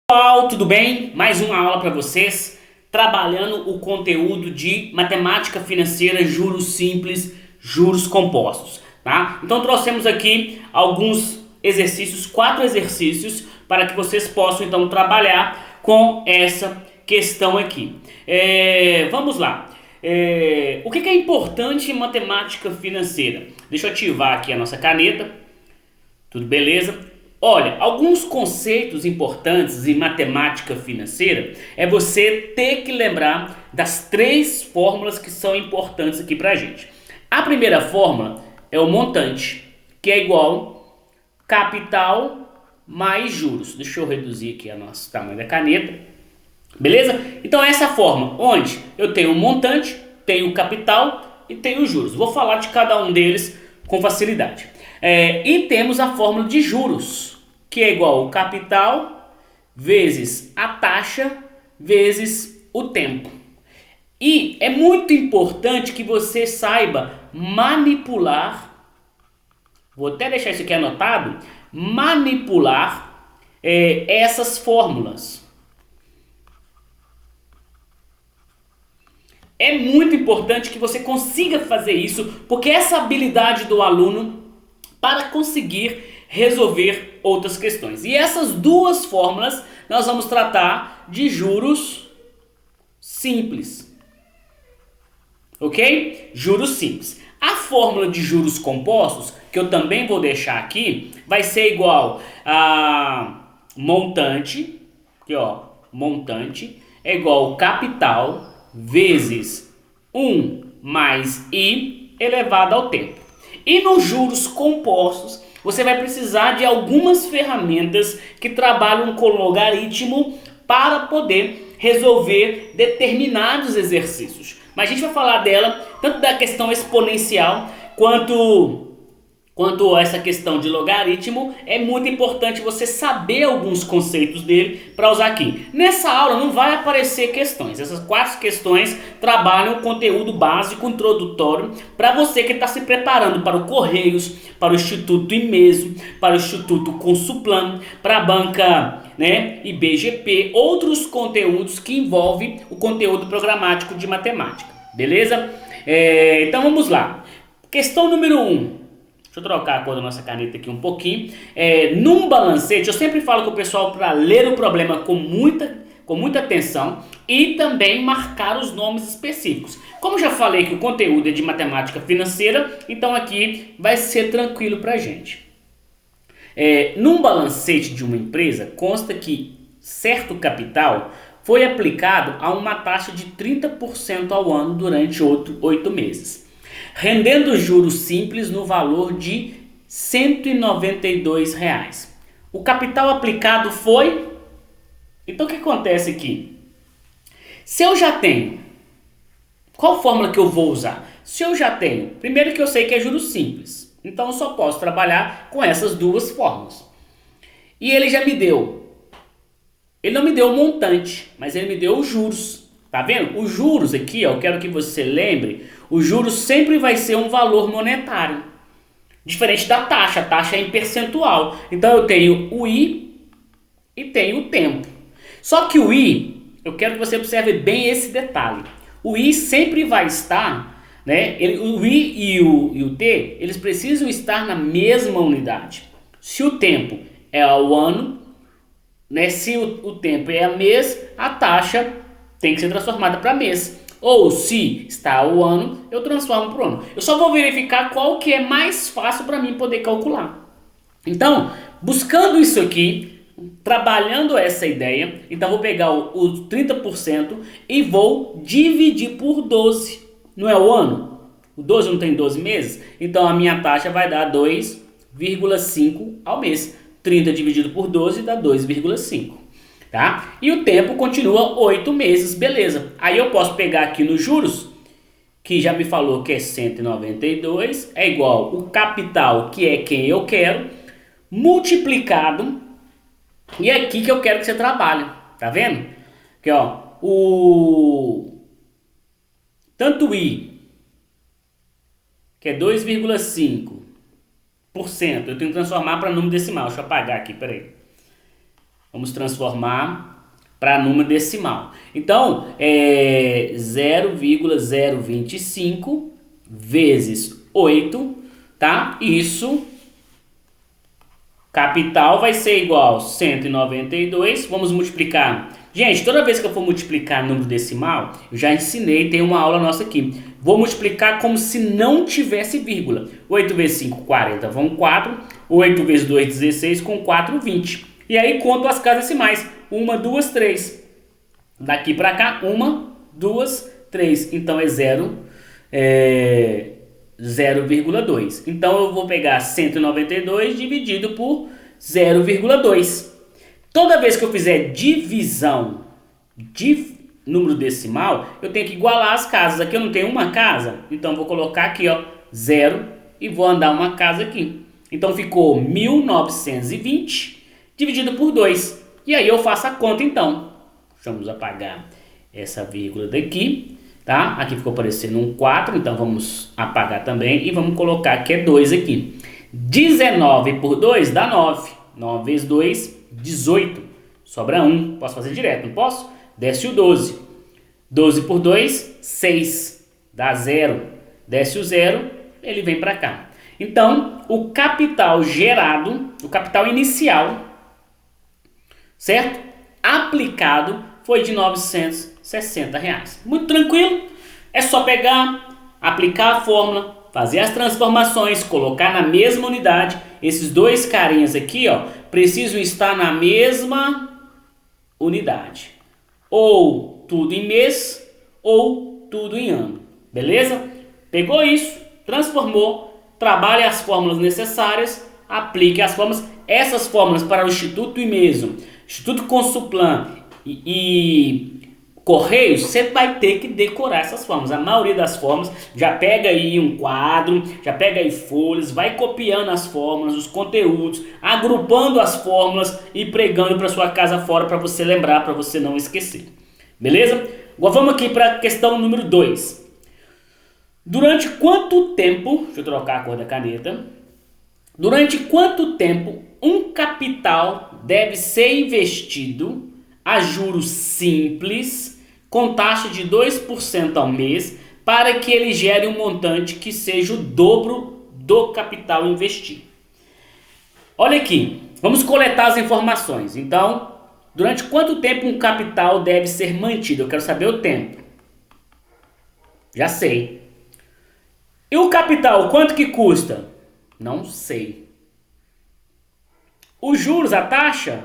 Pessoal, tudo bem? Mais uma aula para vocês, trabalhando o conteúdo de matemática financeira, juros simples, juros compostos, tá? Então trouxemos aqui alguns exercícios, 4 exercícios, para que vocês possam então trabalhar com essa questão aqui. Vamos lá. O que é importante em matemática financeira? Deixa eu ativar aqui a nossa caneta. Tudo beleza? Olha, alguns conceitos importantes em matemática financeira é você ter que lembrar das 3 fórmulas que são importantes aqui pra gente. A primeira fórmula é o montante, que é igual capital mais juros. Deixa eu reduzir aqui o nosso tamanho da caneta. Beleza? Então essa é a forma onde eu tenho o montante, tenho o capital e tenho os juros. Vou falar de cada um deles com facilidade. E temos a fórmula de juros, que é igual ao capital vezes a taxa vezes o tempo. E é muito importante que você saiba manipular, vou até deixar isso aqui anotado, manipular essas fórmulas. É muito importante que você consiga fazer isso, porque essa habilidade do aluno para conseguir resolver outras questões. E essas 2 fórmulas nós vamos tratar de juros simples. Ok? Juros simples. A fórmula de juros compostos, que eu também vou deixar aqui, vai ser igual a montante, aqui ó, montante é igual ao capital vezes 1 mais i elevado ao tempo. E nos juros compostos, você vai precisar de algumas ferramentas que trabalham com logaritmo para poder resolver determinados exercícios. Mas a gente vai falar dela, tanto da questão exponencial quanto essa questão de logaritmo. É muito importante você saber alguns conceitos dele para usar aqui. Nessa aula não vai aparecer questões. Essas 4 questões trabalham o conteúdo básico introdutório para você que está se preparando para o Correios, para o Instituto Imeso, para o Instituto Consulplan, para a banca, IBGP, outros conteúdos que envolvem o conteúdo programático de matemática. Beleza? Então vamos lá. Questão número 1. Deixa eu trocar a cor da nossa caneta aqui um pouquinho. Num balancete, eu sempre falo com o pessoal para ler o problema com muita atenção e também marcar os nomes específicos. Como já falei que o conteúdo é de matemática financeira, então aqui vai ser tranquilo para a gente. Num balancete de uma empresa, consta que certo capital foi aplicado a uma taxa de 30% ao ano durante 8 meses. Rendendo juros simples no valor de R$ 192. O capital aplicado foi... Então o que acontece aqui? Se eu já tenho... Qual fórmula que eu vou usar? Se eu já tenho... Primeiro que eu sei que é juros simples. Então eu só posso trabalhar com essas 2 fórmulas. E ele já me deu... Ele não me deu o montante, mas ele me deu os juros. Tá vendo? Os juros aqui, ó, eu quero que você lembre, o juros sempre vai ser um valor monetário. Diferente da taxa, a taxa é em percentual. Então eu tenho o I e tenho o tempo. Só que o I, eu quero que você observe bem esse detalhe. O I sempre vai estar, o I e o T, eles precisam estar na mesma unidade. Se o tempo é ao ano, se o tempo é a mês, a taxa tem que ser transformada para mês. Ou se está ao ano, eu transformo para o ano. Eu só vou verificar qual que é mais fácil para mim poder calcular. Então, buscando isso aqui, trabalhando essa ideia, então vou pegar os 30% e vou dividir por 12. Não é o ano? O 12 não tem 12 meses? Então a minha taxa vai dar 2,5 ao mês. 30 dividido por 12 dá 2,5. Tá? E o tempo continua 8 meses, beleza. Aí eu posso pegar aqui nos juros, que já me falou que é 192, é igual o capital, que é quem eu quero, multiplicado, e é aqui que eu quero que você trabalhe, tá vendo? Aqui ó, tanto I, que é 2,5%, eu tenho que transformar para número decimal, deixa eu apagar aqui, peraí. Vamos transformar para número decimal. Então, 0,025 vezes 8, tá? Isso, capital vai ser igual a 192. Vamos multiplicar. Gente, toda vez que eu for multiplicar número decimal, eu já ensinei, tem uma aula nossa aqui. Vou multiplicar como se não tivesse vírgula. 8 vezes 5, 40, vão 4. 8 vezes 2, 16, com 4, 20. E aí conto as casas decimais. 1, 2, 3. Daqui para cá, 1, 2, 3. Então é 0,2. Então eu vou pegar 192 dividido por 0,2. Toda vez que eu fizer divisão de número decimal, eu tenho que igualar as casas. Aqui eu não tenho uma casa, então eu vou colocar aqui, ó, 0 e vou andar uma casa aqui. Então ficou 1920 dividido por 2. E aí eu faço a conta então. Vamos apagar essa vírgula daqui, tá? Aqui ficou parecendo um 4, então vamos apagar também e vamos colocar que é 2 aqui. 19 por 2 dá 9. 9 vezes 2, 18. Sobra 1. Posso fazer direto, não posso? Desce o 12. 12 por 2, 6. Dá 0. Desce o 0, ele vem para cá. Então, o capital gerado, o capital inicial, certo? Aplicado foi de R$960. Muito tranquilo. É só pegar, aplicar a fórmula, fazer as transformações, colocar na mesma unidade. Esses dois carinhas aqui, ó, precisam estar na mesma unidade. Ou tudo em mês, ou tudo em ano. Beleza? Pegou isso, transformou, trabalhe as fórmulas necessárias, aplique as fórmulas. Essas fórmulas para o Instituto IMESO, Instituto Consuplan e Correios, você vai ter que decorar essas fórmulas. A maioria das fórmulas, já pega aí um quadro, já pega aí folhas, vai copiando as fórmulas, os conteúdos, agrupando as fórmulas e pregando para sua casa fora para você lembrar, para você não esquecer. Beleza? Agora vamos aqui para a questão número 2. Durante quanto tempo, deixa eu trocar a cor da caneta, durante quanto tempo um capital deve ser investido a juros simples com taxa de 2% ao mês para que ele gere um montante que seja o dobro do capital investido? Olha aqui, vamos coletar as informações. Então, durante quanto tempo um capital deve ser mantido? Eu quero saber o tempo. Já sei. E o capital, quanto que custa? Não sei. Os juros, a taxa?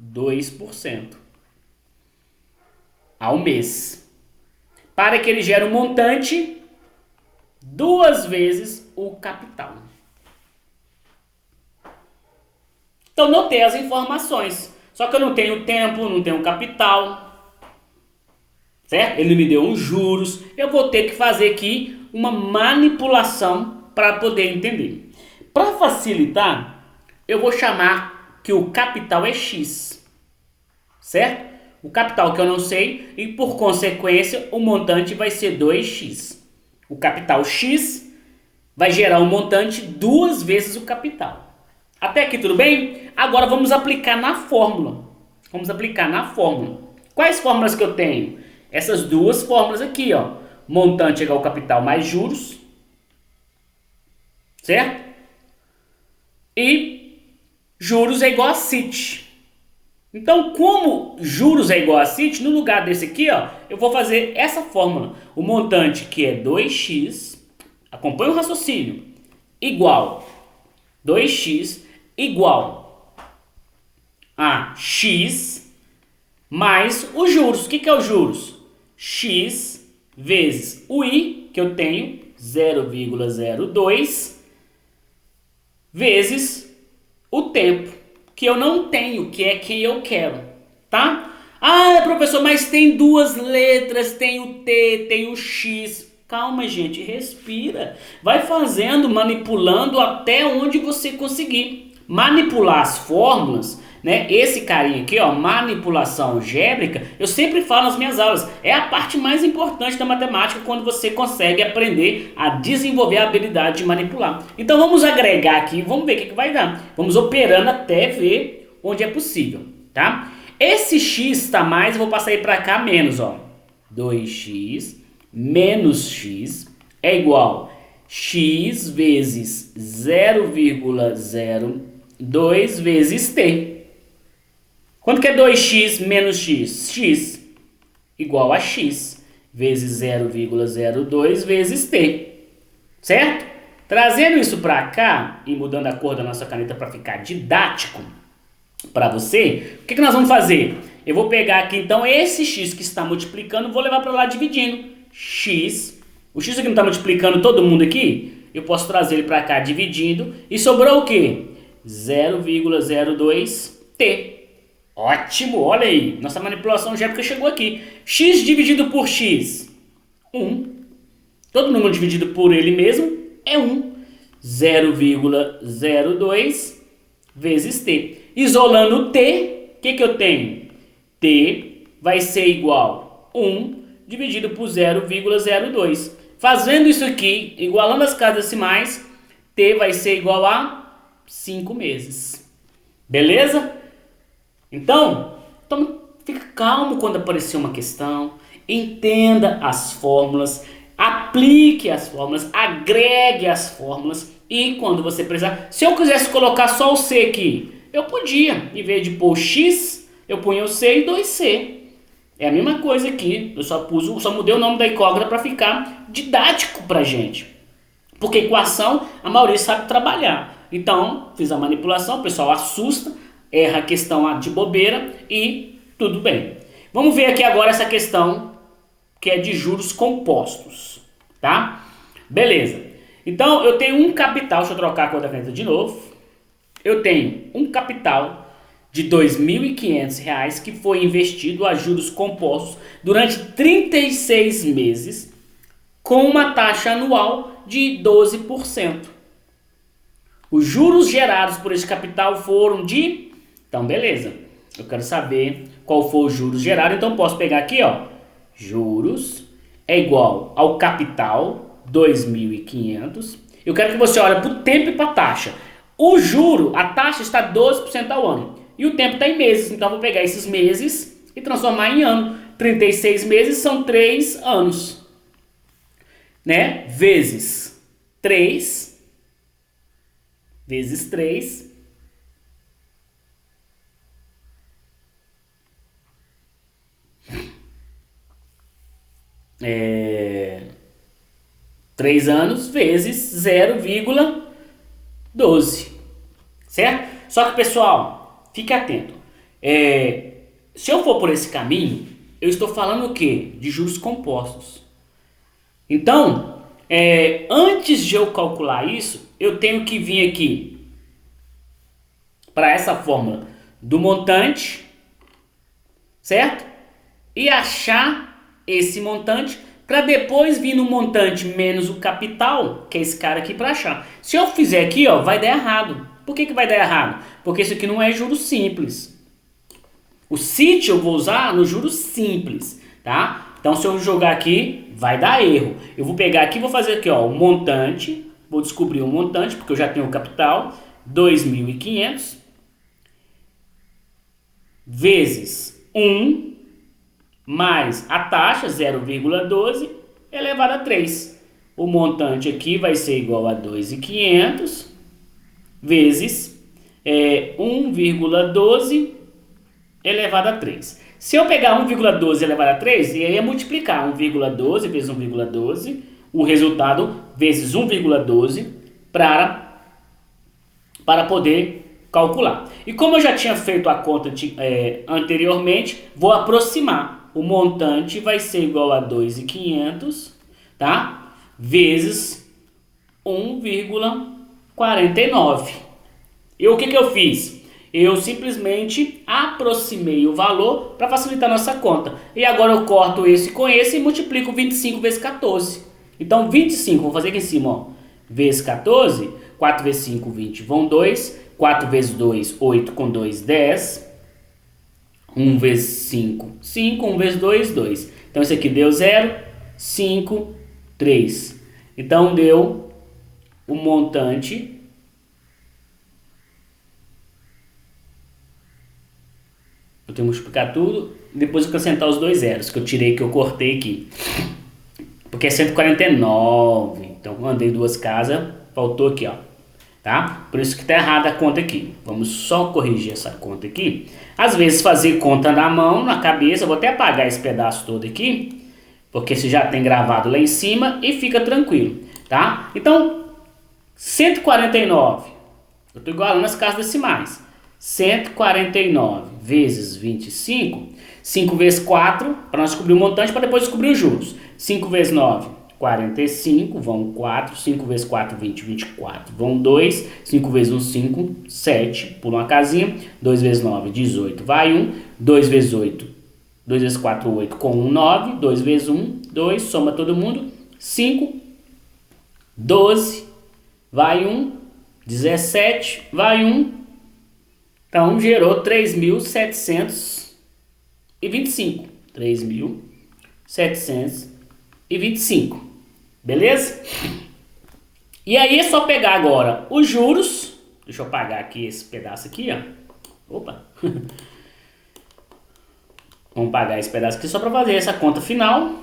2% ao mês. Para que ele gere um montante 2 vezes o capital. Então notei as informações. Só que eu não tenho tempo, não tenho capital. Certo? Ele me deu uns juros. Eu vou ter que fazer aqui uma manipulação para poder entender. Para facilitar, eu vou chamar que o capital é X, certo? O capital que eu não sei e, por consequência, o montante vai ser 2x. O capital X vai gerar um montante 2 vezes o capital. Até aqui tudo bem? Agora vamos aplicar na fórmula. Vamos aplicar na fórmula. Quais fórmulas que eu tenho? Essas duas fórmulas aqui, ó. Montante igual ao capital mais juros, certo? E juros é igual a CIT. Então, como juros é igual a CIT, no lugar desse aqui, ó, eu vou fazer essa fórmula. O montante, que é 2x, acompanha o raciocínio, igual 2x igual a x mais os juros. O que é os juros? X vezes o I, que eu tenho, 0,02, vezes o tempo, que eu não tenho, que é quem eu quero, tá? Ah, professor, mas tem duas letras, tem o T, tem o X. Calma, gente, respira. Vai fazendo, manipulando até onde você conseguir. Manipular as fórmulas, né? Esse carinha aqui, ó, manipulação algébrica, eu sempre falo nas minhas aulas, é a parte mais importante da matemática quando você consegue aprender a desenvolver a habilidade de manipular. Então vamos agregar aqui, vamos ver o que vai dar. Vamos operando até ver onde é possível, tá? Esse x está mais, eu vou passar ele para cá menos, ó. 2x menos x é igual a x vezes 0,02 vezes t. Quanto que é 2x menos x? X igual a x vezes 0,02 vezes t, certo? Trazendo isso para cá e mudando a cor da nossa caneta para ficar didático para você, o que nós vamos fazer? Eu vou pegar aqui então esse x que está multiplicando, vou levar para lá dividindo. X, o x aqui não está multiplicando todo mundo aqui, eu posso trazer ele para cá dividindo e sobrou o quê? 0,02t. Ótimo, olha aí, nossa manipulação algébrica chegou aqui. X dividido por x, 1. Todo número dividido por ele mesmo é 1. 0,02 vezes t. Isolando o t, o que eu tenho? T vai ser igual a 1 dividido por 0,02. Fazendo isso aqui, igualando as casas decimais, t vai ser igual a 5 meses. Beleza? Então, fica calmo quando aparecer uma questão, entenda as fórmulas, aplique as fórmulas, agregue as fórmulas e quando você precisar, se eu quisesse colocar só o C aqui, eu podia, em vez de pôr X, eu punho o C e 2C. É a mesma coisa aqui, eu só mudei o nome da incógnita para ficar didático pra gente. Porque equação, a maioria sabe trabalhar. Então, fiz a manipulação, o pessoal assusta, erra a questão de bobeira e tudo bem. Vamos ver aqui agora essa questão que é de juros compostos, tá? Beleza. Então, eu tenho um capital, deixa eu trocar a cor da caneta de novo. Eu tenho um capital de R$ 2.500 que foi investido a juros compostos durante 36 meses com uma taxa anual de 12%. Os juros gerados por esse capital foram de... Então, beleza. Eu quero saber qual foi o juros gerado. Então, posso pegar aqui, ó. Juros é igual ao capital, 2.500. Eu quero que você olhe para o tempo e para a taxa. O juro, a taxa está 12% ao ano. E o tempo está em meses. Então, eu vou pegar esses meses e transformar em ano. 36 meses são 3 anos. Né? Vezes 3. Vezes 3. É, 3 anos vezes 0,12, certo? Só que, pessoal, fique atento. Se eu for por esse caminho, eu estou falando o quê? De juros compostos. Então, antes de eu calcular isso, eu tenho que vir aqui para essa fórmula do montante, certo? E achar esse montante para depois vir no montante menos o capital, que é esse cara aqui, para achar. Se eu fizer aqui, ó, vai dar errado. Por que vai dar errado? Porque isso aqui não é juros simples. O CIT eu vou usar no juros simples, tá? Então se eu jogar aqui, vai dar erro. Eu vou pegar aqui, vou fazer aqui, ó, o montante, vou descobrir o montante, porque eu já tenho o capital, 2.500 vezes 1 mais a taxa, 0,12, elevado a 3. O montante aqui vai ser igual a 2.500 vezes 1,12 elevado a 3. Se eu pegar 1,12 elevado a 3, e aí é multiplicar 1,12 vezes 1,12, o resultado vezes 1,12 para poder calcular. E como eu já tinha feito a conta anteriormente, vou aproximar. O montante vai ser igual a 2.500, tá? Vezes 1,49. E o que eu fiz? Eu simplesmente aproximei o valor para facilitar a nossa conta. E agora eu corto esse com esse e multiplico 25 vezes 14. Então 25, vou fazer aqui em cima, ó, vezes 14, 4 vezes 5, 20, vão 2. 4 vezes 2, 8, com 2, 10. 1 vezes 5, 5. 1 vezes 2, 2. Então isso aqui deu 0, 5, 3. Então deu o montante tenho que multiplicar tudo, depois acrescentar os dois zeros que eu tirei, que eu cortei aqui. Porque é 149, então eu andei duas casas, faltou aqui, ó, tá? Por isso que tá errada a conta aqui. Vamos só corrigir essa conta aqui. Às vezes fazer conta na mão, na cabeça, eu vou até apagar esse pedaço todo aqui, porque você já tem gravado lá em cima e fica tranquilo, tá? Então, 149, eu tô igualando as casas decimais. 149 vezes 25, 5 vezes 4, para nós descobrir o montante, para depois descobrir os juros. 5 vezes 9, 45, vão 4, 5 vezes 4, 20, 24, vão 2, 5 vezes 1, 5, 7, pula uma casinha, 2 vezes 9, 18, vai 1, 2 vezes 8, 2 vezes 4, 8, com 1, 9, 2 vezes 1, 2, soma todo mundo, 5, 12, vai 1, 17, vai 1, então gerou 3.725, 3.725, beleza? E aí é só pegar agora os juros, deixa eu apagar aqui esse pedaço aqui, ó, opa, vamos pagar esse pedaço aqui só para fazer essa conta final,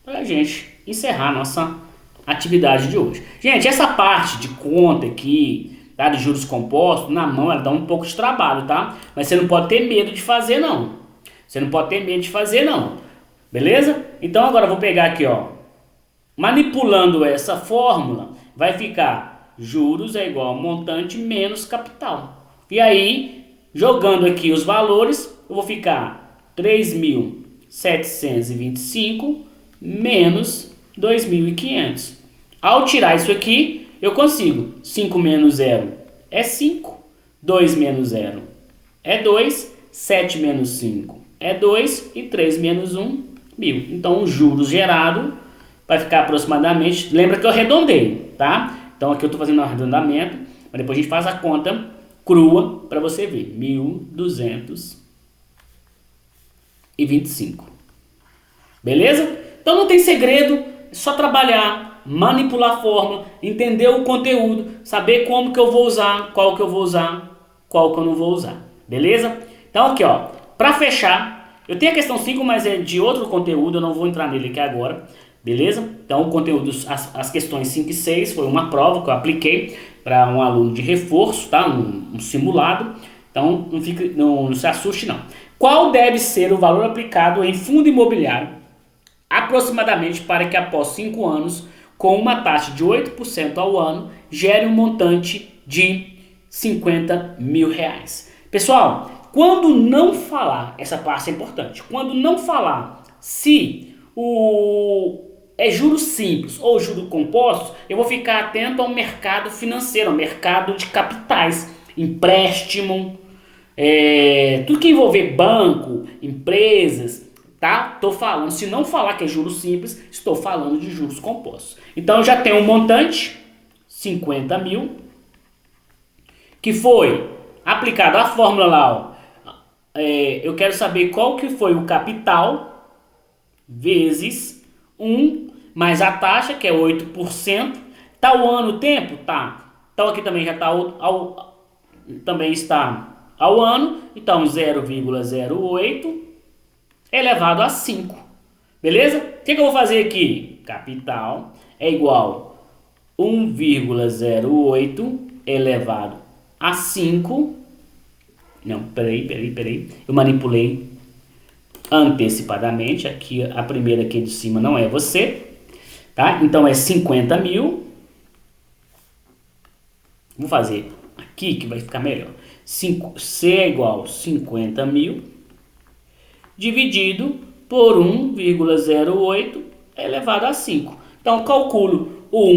para a gente encerrar a nossa atividade de hoje. Gente, essa parte de conta aqui, tá, de juros compostos, na mão ela dá um pouco de trabalho, tá? Mas você não pode ter medo de fazer, não. Você não pode ter medo de fazer, não. Beleza? Então agora eu vou pegar aqui, ó. Manipulando essa fórmula, vai ficar juros é igual a montante menos capital. E aí, jogando aqui os valores, eu vou ficar 3.725 menos 2.500. Ao tirar isso aqui, eu consigo. 5 menos 0 é 5. 2 menos 0 é 2. 7 menos 5 é 2. E 3 menos 1, 1.000. Então, o juros gerado vai ficar aproximadamente... Lembra que eu arredondei, tá? Então, aqui eu estou fazendo um arredondamento. Mas depois a gente faz a conta crua para você ver. 1.225. Beleza? Então, não tem segredo. É só trabalhar, manipular a fórmula, entender o conteúdo, saber como que eu vou usar, qual que eu vou usar, qual que eu não vou usar. Beleza? Então, aqui, ó. Para fechar, eu tenho a questão 5, mas é de outro conteúdo. Eu não vou entrar nele aqui agora. Beleza? Então, o conteúdo, as questões 5 e 6 foi uma prova que eu apliquei para um aluno de reforço, tá? Um simulado. Então, não se assuste, não. Qual deve ser o valor aplicado em fundo imobiliário, aproximadamente para que após 5 anos, com uma taxa de 8% ao ano, gere um montante de 50 mil reais? Pessoal, quando não falar, essa parte é importante, quando não falar se é juros simples ou juros compostos, eu vou ficar atento ao mercado financeiro, ao mercado de capitais, empréstimo, tudo que envolver banco, empresas, tá? Tô falando, se não falar que é juros simples, estou falando de juros compostos. Então eu já tenho um montante, 50 mil, que foi aplicado a fórmula lá, ó, eu quero saber qual que foi o capital vezes 1 mais a taxa, que é 8%. Tá o ano, o tempo? Tá. Então aqui também já tá também está ao ano. Então 0,08 elevado a 5. Beleza? O que eu vou fazer aqui? Capital é igual a 1,08 elevado a 5. Não, peraí. Eu manipulei antecipadamente. Aqui, a primeira aqui de cima não é você. Tá? Então é 50 mil. Vou fazer aqui que vai ficar melhor. C é igual a 50 mil dividido por 1,08 elevado a 5. Então, calculo o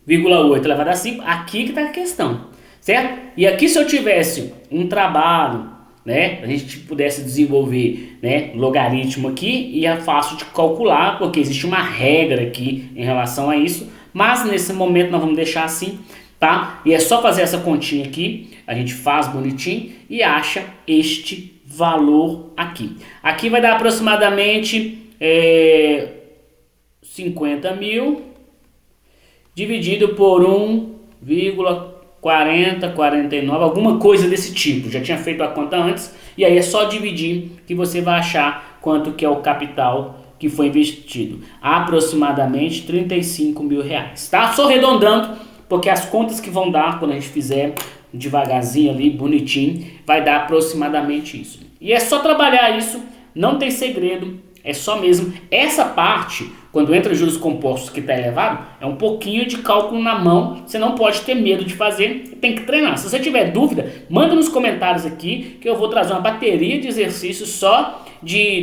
1,8 elevado a 5. Aqui que está a questão, certo? E aqui, se eu tivesse um trabalho, né, a gente pudesse desenvolver, né, logaritmo aqui, e é fácil de calcular, porque existe uma regra aqui em relação a isso. Mas, nesse momento, nós vamos deixar assim, tá? E é só fazer essa continha aqui. A gente faz bonitinho e acha este valor aqui. Aqui vai dar aproximadamente 50 mil dividido por 1,4 40, 49, alguma coisa desse tipo. Já tinha feito a conta antes, e aí é só dividir que você vai achar quanto que é o capital que foi investido. Aproximadamente R$ 35.000, tá? Só arredondando, porque as contas que vão dar quando a gente fizer devagarzinho ali, bonitinho, vai dar aproximadamente isso. E é só trabalhar isso, não tem segredo, é só mesmo essa parte, quando entra juros compostos que está elevado, é um pouquinho de cálculo na mão, você não pode ter medo de fazer, tem que treinar. Se você tiver dúvida, manda nos comentários aqui que eu vou trazer uma bateria de exercícios só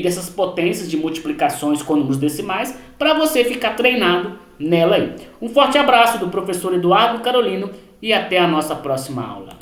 dessas potências de multiplicações com números decimais para você ficar treinado nela aí. Um forte abraço do professor Eduardo Carolino e até a nossa próxima aula.